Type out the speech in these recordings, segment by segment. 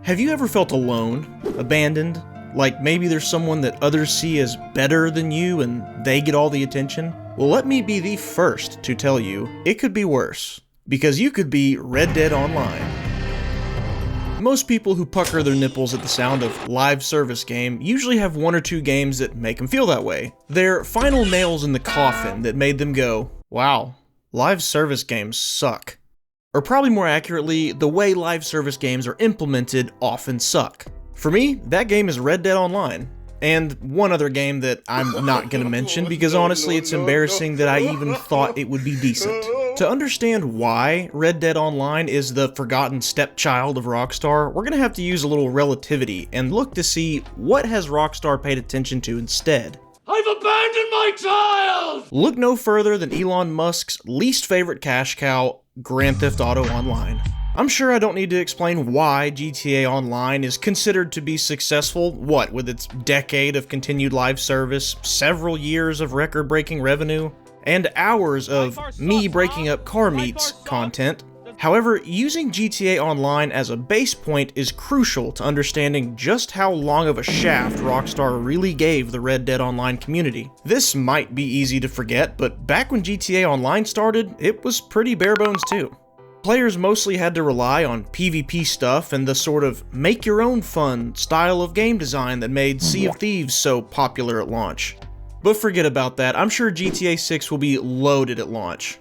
Have you ever felt alone, abandoned? Like maybe there's someone that others see as better than you and they get all the attention? Well, let me be the first to tell you, it could be worse. Because you could be Red Dead Online. Most people who pucker their nipples at the sound of live service game usually have one or two games that make them feel that way. They're final nails in the coffin that made them go, wow, live service games suck. Or probably more accurately, the way live service games are implemented often suck. For me, that game is Red Dead Online. And one other game that I'm not gonna mention because honestly it's embarrassing that I even thought it would be decent. To understand why Red Dead Online is the forgotten stepchild of Rockstar, we're gonna have to use a little relativity and look to see what has Rockstar paid attention to instead. I've abandoned my child! Look no further than Elon Musk's least favorite cash cow, Grand Theft Auto Online. I'm sure I don't need to explain why GTA Online is considered to be successful, what, with its decade of continued live service, several years of record-breaking revenue, and hours of me breaking up car meets content. However, using GTA Online as a base point is crucial to understanding just how long of a shaft Rockstar really gave the Red Dead Online community. This might be easy to forget, but back when GTA Online started, it was pretty bare bones too. Players mostly had to rely on PvP stuff and the sort of make-your-own-fun style of game design that made Sea of Thieves so popular at launch. But forget about that, I'm sure GTA 6 will be loaded at launch.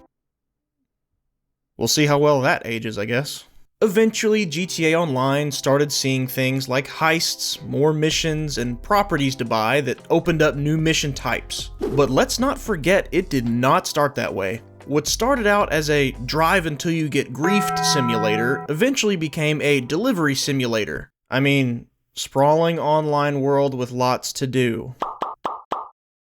We'll see how well that ages, I guess. Eventually, GTA Online started seeing things like heists, more missions, and properties to buy that opened up new mission types. But let's not forget, it did not start that way. What started out as a drive until you get griefed simulator eventually became a delivery simulator. I mean, sprawling online world with lots to do.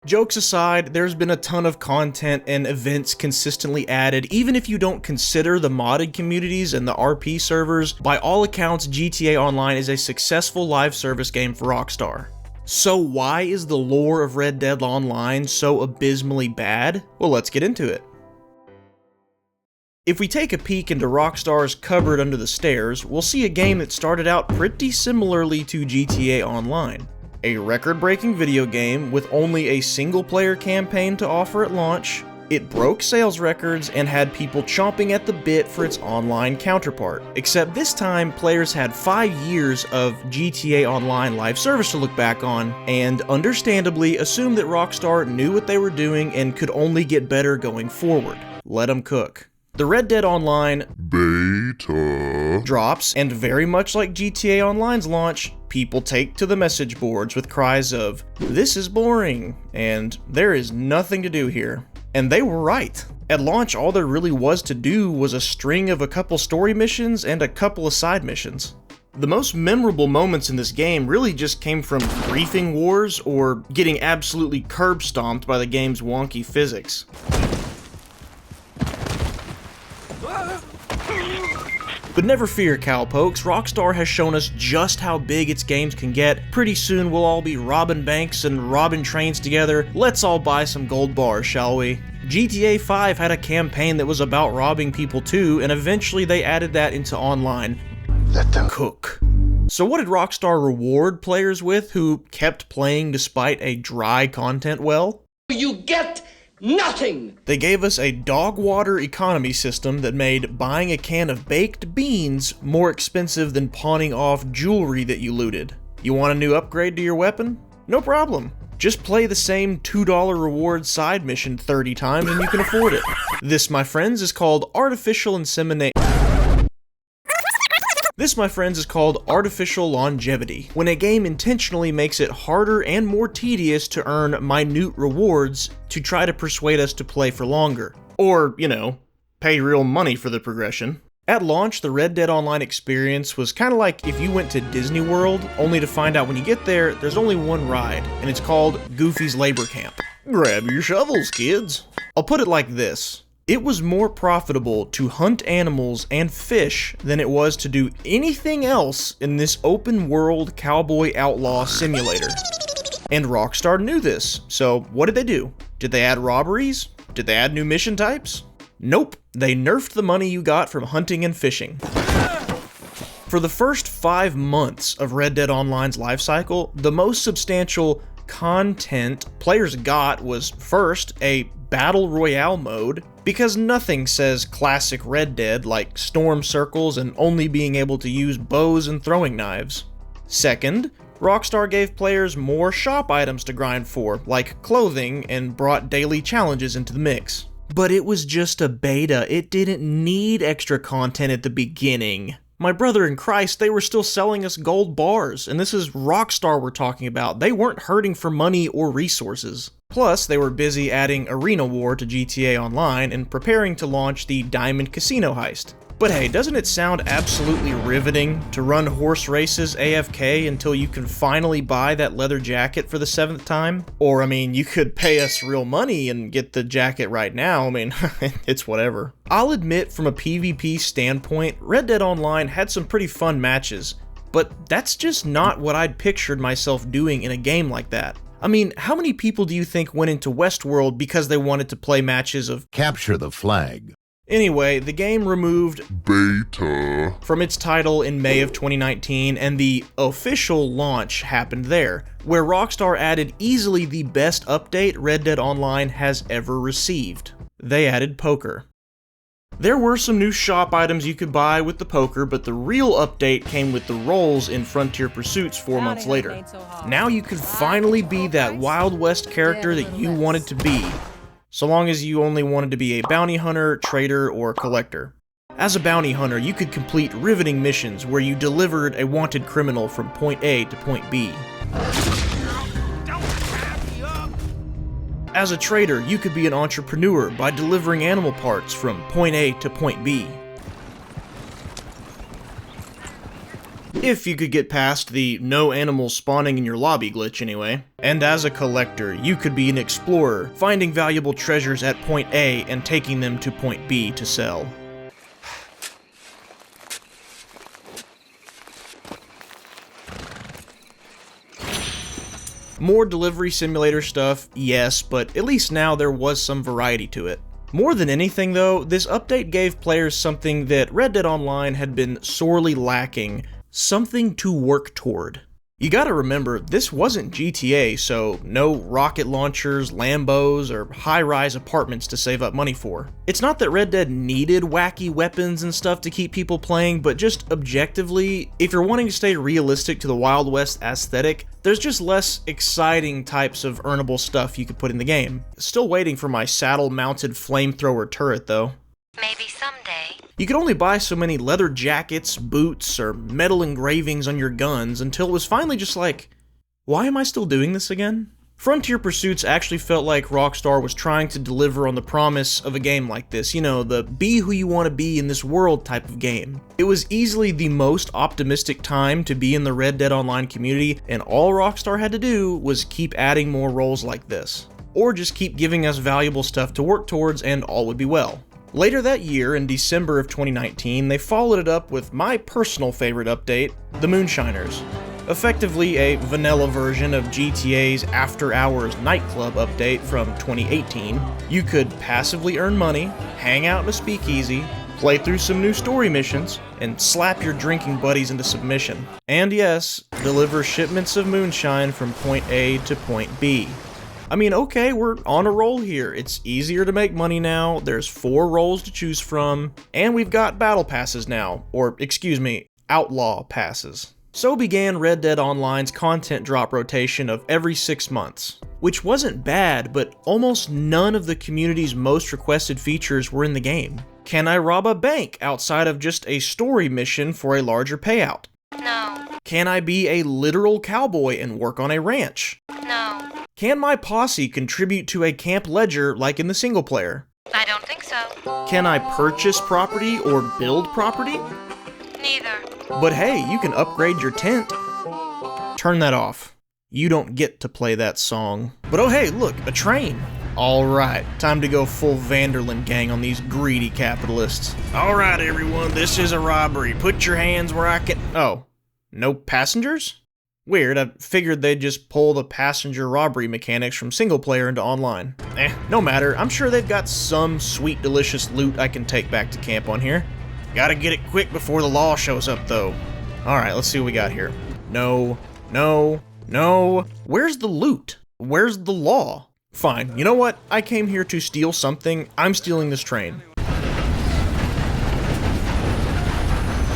Jokes aside, there's been a ton of content and events consistently added. Even if you don't consider the modded communities and the RP servers, by all accounts GTA Online is a successful live service game for Rockstar. So why is the lore of Red Dead Online so abysmally bad? Well, let's get into it. If we take a peek into Rockstar's cupboard under the stairs, we'll see a game that started out pretty similarly to GTA Online. A record-breaking video game with only a single-player campaign to offer at launch, it broke sales records and had people chomping at the bit for its online counterpart. Except this time, players had 5 years of GTA Online live service to look back on, and understandably assumed that Rockstar knew what they were doing and could only get better going forward. Let 'em cook. The Red Dead Online beta drops, and very much like GTA Online's launch, people take to the message boards with cries of, "This is boring," and "There is nothing to do here." And they were right. At launch, all there really was to do was a string of a couple story missions and a couple of side missions. The most memorable moments in this game really just came from griefing wars or getting absolutely curb stomped by the game's wonky physics. But never fear, cowpokes, Rockstar has shown us just how big its games can get. Pretty soon we'll all be robbing banks and robbing trains together. Let's all buy some gold bars, shall we? GTA 5 had a campaign that was about robbing people too, and eventually they added that into online. Let them cook. So what did Rockstar reward players with who kept playing despite a dry content well? You get nothing! They gave us a dog water economy system that made buying a can of baked beans more expensive than pawning off jewelry that you looted. You want a new upgrade to your weapon? No problem. Just play the same $2 reward side mission 30 times and you can afford it. This, my friends, is called artificial insemination. This, my friends, is called artificial longevity, when a game intentionally makes it harder and more tedious to earn minute rewards to try to persuade us to play for longer. Or, you know, pay real money for the progression. At launch, the Red Dead Online experience was kinda like if you went to Disney World, only to find out when you get there, there's only one ride, and it's called Goofy's Labor Camp. Grab your shovels, kids. I'll put it like this. It was more profitable to hunt animals and fish than it was to do anything else in this open world cowboy outlaw simulator. And Rockstar knew this, so what did they do? Did they add robberies? Did they add new mission types? Nope, they nerfed the money you got from hunting and fishing. For the first 5 months of Red Dead Online's lifecycle, the most substantial content players got was first a Battle Royale mode, because nothing says classic Red Dead like storm circles and only being able to use bows and throwing knives. Second, Rockstar gave players more shop items to grind for, like clothing, and brought daily challenges into the mix. But it was just a beta, it didn't need extra content at the beginning. My brother in Christ, they were still selling us gold bars, and this is Rockstar we're talking about. They weren't hurting for money or resources. Plus, they were busy adding Arena War to GTA Online and preparing to launch the Diamond Casino heist. But hey, doesn't it sound absolutely riveting to run horse races AFK until you can finally buy that leather jacket for the 7th time? Or, I mean, you could pay us real money and get the jacket right now. I mean, it's whatever. I'll admit, from a PvP standpoint, Red Dead Online had some pretty fun matches, but that's just not what I'd pictured myself doing in a game like that. I mean, how many people do you think went into Westworld because they wanted to play matches of Capture the Flag? Anyway, the game removed Beta from its title in May of 2019, and the official launch happened there, where Rockstar added easily the best update Red Dead Online has ever received. They added poker. There were some new shop items you could buy with the poker, but the real update came with the roles in Frontier Pursuits 4 months later. Now you could finally be that Wild West character that you wanted to be, so long as you only wanted to be a bounty hunter, trader, or collector. As a bounty hunter, you could complete riveting missions where you delivered a wanted criminal from point A to point B. As a trader, you could be an entrepreneur by delivering animal parts from point A to point B. If you could get past the no animals spawning in your lobby glitch anyway. And as a collector, you could be an explorer, finding valuable treasures at point A and taking them to point B to sell. More delivery simulator stuff, yes, but at least now there was some variety to it. More than anything though, this update gave players something that Red Dead Online had been sorely lacking: something to work toward. You gotta remember, this wasn't GTA, so no rocket launchers, Lambos, or high-rise apartments to save up money for. It's not that Red Dead needed wacky weapons and stuff to keep people playing, but just objectively, if you're wanting to stay realistic to the Wild West aesthetic, there's just less exciting types of earnable stuff you could put in the game. Still waiting for my saddle-mounted flamethrower turret though. Maybe someday. You could only buy so many leather jackets, boots, or metal engravings on your guns until it was finally just like, why am I still doing this again? Frontier Pursuits actually felt like Rockstar was trying to deliver on the promise of a game like this, you know, the be who you want to be in this world type of game. It was easily the most optimistic time to be in the Red Dead Online community, and all Rockstar had to do was keep adding more roles like this. Or just keep giving us valuable stuff to work towards and all would be well. Later that year, in December of 2019, they followed it up with my personal favorite update, the Moonshiners. Effectively a vanilla version of GTA's After Hours nightclub update from 2018. You could passively earn money, hang out in a speakeasy, play through some new story missions, and slap your drinking buddies into submission. And yes, deliver shipments of moonshine from point A to point B. I mean, okay, we're on a roll here. It's easier to make money now, there's 4 roles to choose from, and we've got battle passes now, or excuse me, outlaw passes. So began Red Dead Online's content drop rotation of every 6 months, which wasn't bad, but almost none of the community's most requested features were in the game. Can I rob a bank outside of just a story mission for a larger payout? No. Can I be a literal cowboy and work on a ranch? No. Can my posse contribute to a camp ledger like in the single player? I don't think so. Can I purchase property or build property? Neither. But hey, you can upgrade your tent. Turn that off. You don't get to play that song. But oh hey, look, a train. Alright, time to go full Vanderlyn gang on these greedy capitalists. Alright everyone, this is a robbery. Put your hands where I can— oh, no passengers? Weird, I figured they'd just pull the passenger robbery mechanics from single player into online. No matter, I'm sure they've got some sweet delicious loot I can take back to camp on here. Gotta get it quick before the law shows up though. Alright, let's see what we got here. No, no, no. Where's the loot? Where's the law? Fine, you know what? I came here to steal something. I'm stealing this train.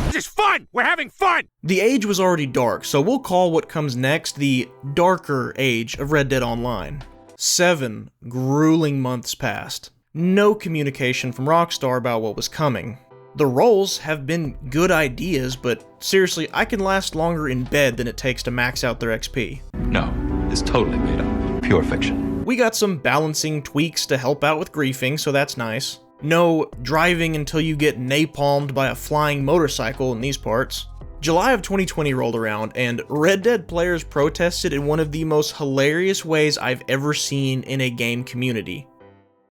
This is fun! We're having fun! The age was already dark, so we'll call what comes next the darker age of Red Dead Online. 7 grueling months passed. No communication from Rockstar about what was coming. The roles have been good ideas, but seriously, I can last longer in bed than it takes to max out their XP. No, it's totally made up. Pure fiction. We got some balancing tweaks to help out with griefing, so that's nice. No driving until you get napalmed by a flying motorcycle in these parts. July of 2020 rolled around, and Red Dead players protested in one of the most hilarious ways I've ever seen in a game community.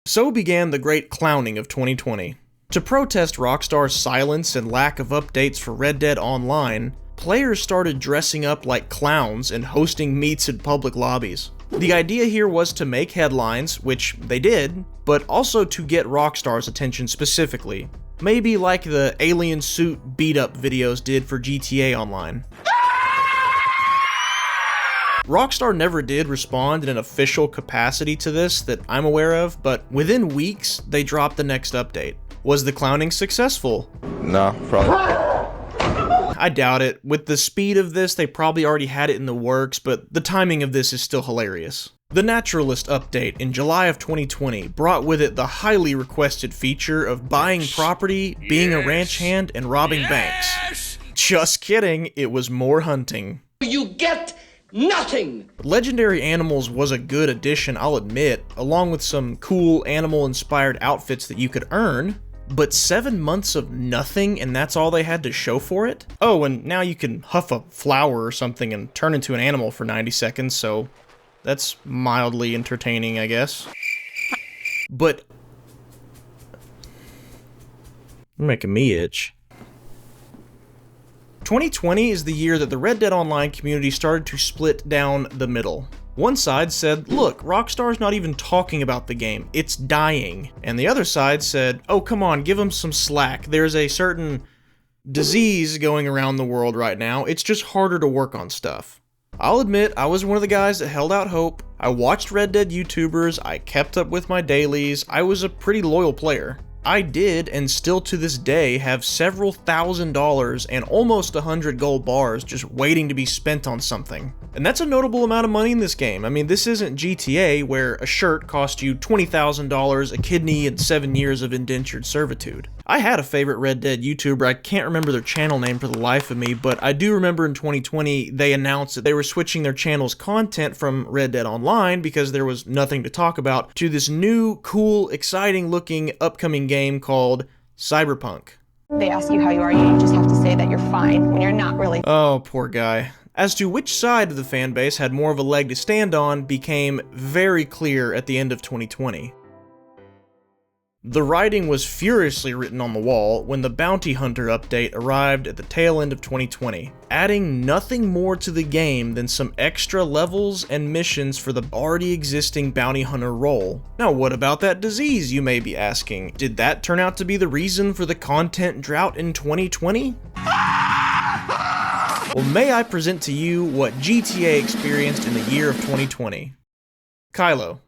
So began the great clowning of 2020. To protest Rockstar's silence and lack of updates for Red Dead Online, players started dressing up like clowns and hosting meets in public lobbies. The idea here was to make headlines, which they did, but also to get Rockstar's attention specifically. Maybe like the alien suit beat-up videos did for GTA Online. Rockstar never did respond in an official capacity to this that I'm aware of, but within weeks, they dropped the next update. Was the clowning successful? No, probably. I doubt it. With the speed of this, they probably already had it in the works, but the timing of this is still hilarious. The Naturalist update in July of 2020 brought with it the highly requested feature of buying property, being a ranch hand, and robbing banks. Just kidding, it was more hunting. You get nothing! Legendary Animals was a good addition, I'll admit, along with some cool animal-inspired outfits that you could earn. But 7 months of nothing, and that's all they had to show for it? Oh, and now you can huff a flower or something and turn into an animal for 90 seconds, so that's mildly entertaining, I guess. But you're making me itch. 2020 is the year that the Red Dead Online community started to split down the middle. One side said, look, Rockstar's not even talking about the game, it's dying. And the other side said, oh come on, give them some slack. There's a certain disease going around the world right now, it's just harder to work on stuff. I'll admit, I was one of the guys that held out hope. I watched Red Dead YouTubers, I kept up with my dailies, I was a pretty loyal player. I did, and still to this day, have several $1,000s and almost 100 gold bars just waiting to be spent on something. And that's a notable amount of money in this game. I mean, this isn't GTA, where a shirt cost you $20,000, a kidney, and 7 years of indentured servitude. I had a favorite Red Dead YouTuber, I can't remember their channel name for the life of me, but I do remember in 2020, they announced that they were switching their channel's content from Red Dead Online, because there was nothing to talk about, to this new, cool, exciting looking, upcoming game called Cyberpunk. They ask you how you are, you just have to say that you're fine when you're not really. Oh, poor guy. As to which side of the fanbase had more of a leg to stand on became very clear at the end of 2020. The writing was furiously written on the wall when the Bounty Hunter update arrived at the tail end of 2020, adding nothing more to the game than some extra levels and missions for the already existing Bounty Hunter role. Now what about that disease, you may be asking? Did that turn out to be the reason for the content drought in 2020? Well, may I present to you what GTA experienced in the year of 2020. Kylo.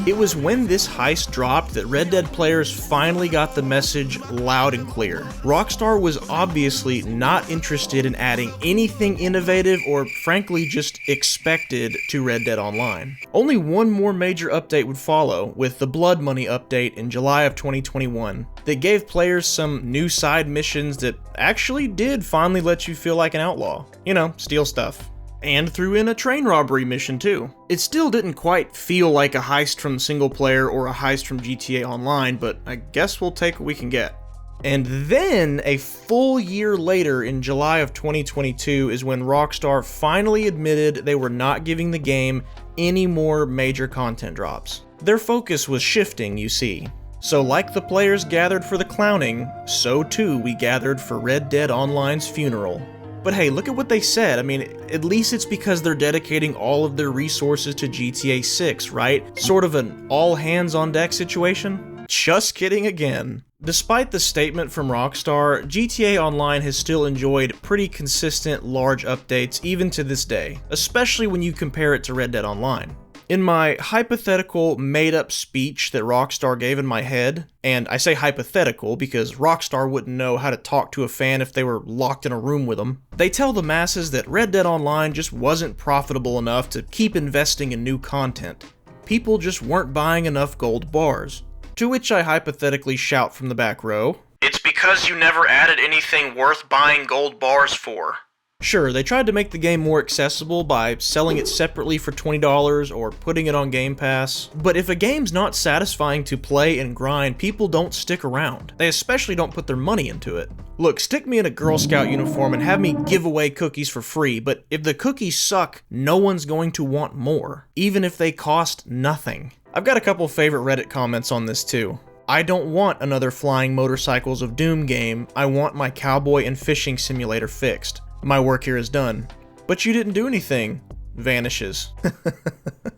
It was when this heist dropped that Red Dead players finally got the message loud and clear. Rockstar was obviously not interested in adding anything innovative or frankly just expected to Red Dead Online. Only one more major update would follow, with the Blood Money update in July of 2021, that gave players some new side missions that actually did finally let you feel like an outlaw. You know, steal stuff. And threw in a train robbery mission too. It still didn't quite feel like a heist from single player or a heist from GTA Online, but I guess we'll take what we can get. And then, a full year later in July of 2022 is when Rockstar finally admitted they were not giving the game any more major content drops. Their focus was shifting, you see. So like the players gathered for the clowning, so too we gathered for Red Dead Online's funeral. But hey, look at what they said. I mean, at least it's because they're dedicating all of their resources to GTA 6, right? Sort of an all-hands-on-deck situation. Just kidding again. Despite the statement from Rockstar, GTA Online has still enjoyed pretty consistent large updates even to this day, especially when you compare it to Red Dead Online. In my hypothetical made-up speech that Rockstar gave in my head, and I say hypothetical because Rockstar wouldn't know how to talk to a fan if they were locked in a room with them, they tell the masses that Red Dead Online just wasn't profitable enough to keep investing in new content. People just weren't buying enough gold bars. To which I hypothetically shout from the back row, "It's because you never added anything worth buying gold bars for." Sure, they tried to make the game more accessible by selling it separately for $20 or putting it on Game Pass, but if a game's not satisfying to play and grind, people don't stick around. They especially don't put their money into it. Look, stick me in a Girl Scout uniform and have me give away cookies for free, but if the cookies suck, no one's going to want more, even if they cost nothing. I've got a couple favorite Reddit comments on this too. I don't want another Flying Motorcycles of Doom game, I want my cowboy and fishing simulator fixed. My work here is done. But you didn't do anything. Vanishes.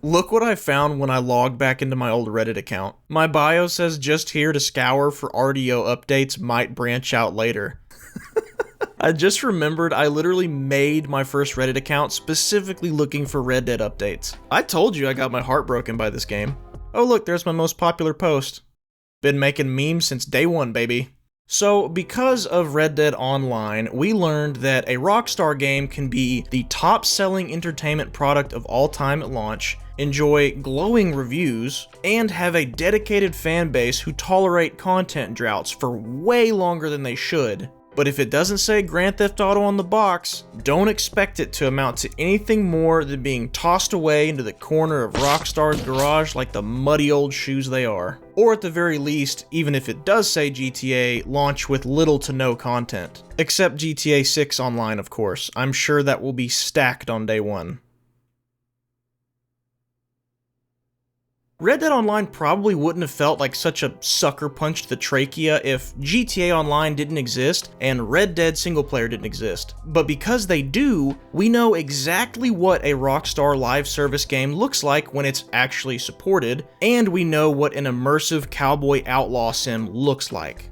Look what I found when I logged back into my old Reddit account. My bio says just here to scour for RDO updates, might branch out later. I just remembered I literally made my first Reddit account specifically looking for Red Dead updates. I told you I got my heart broken by this game. Oh look, there's my most popular post. Been making memes since day one, baby. So, because of Red Dead Online, we learned that a Rockstar game can be the top-selling entertainment product of all time at launch, enjoy glowing reviews, and have a dedicated fan base who tolerate content droughts for way longer than they should. But if it doesn't say Grand Theft Auto on the box, don't expect it to amount to anything more than being tossed away into the corner of Rockstar's garage like the muddy old shoes they are. Or at the very least, even if it does say GTA, launch with little to no content. Except GTA 6 Online, of course. I'm sure that will be stacked on day one. Red Dead Online probably wouldn't have felt like such a sucker punch to the trachea if GTA Online didn't exist and Red Dead single player didn't exist. But because they do, we know exactly what a Rockstar live service game looks like when it's actually supported, and we know what an immersive cowboy outlaw sim looks like.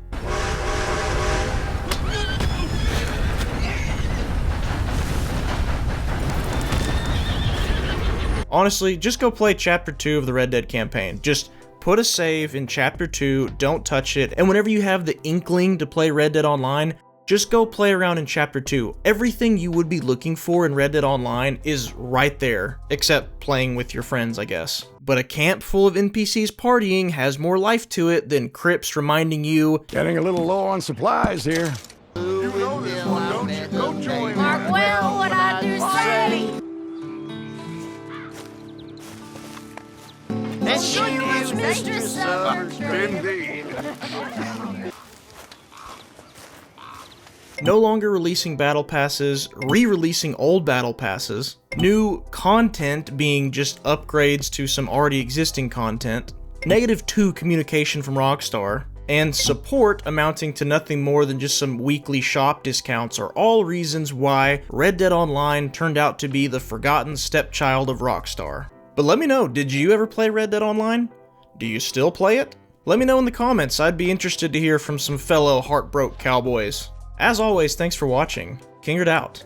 Honestly, just go play Chapter 2 of the Red Dead campaign. Just put a save in Chapter 2, don't touch it, and whenever you have the inkling to play Red Dead Online, just go play around in Chapter 2. Everything you would be looking for in Red Dead Online is right there, except playing with your friends, I guess. But a camp full of NPCs partying has more life to it than Crips reminding you, "Getting a little low on supplies here." You know this one, don't you? Go join Mark well what I do say. And she is mistress of indeed. no longer releasing battle passes, re-releasing old battle passes, new content being just upgrades to some already existing content, -2 communication from Rockstar, and support amounting to nothing more than just some weekly shop discounts are all reasons why Red Dead Online turned out to be the forgotten stepchild of Rockstar. But let me know, did you ever play Red Dead Online? Do you still play it? Let me know in the comments, I'd be interested to hear from some fellow heartbroken cowboys. As always, thanks for watching. Kingerd out.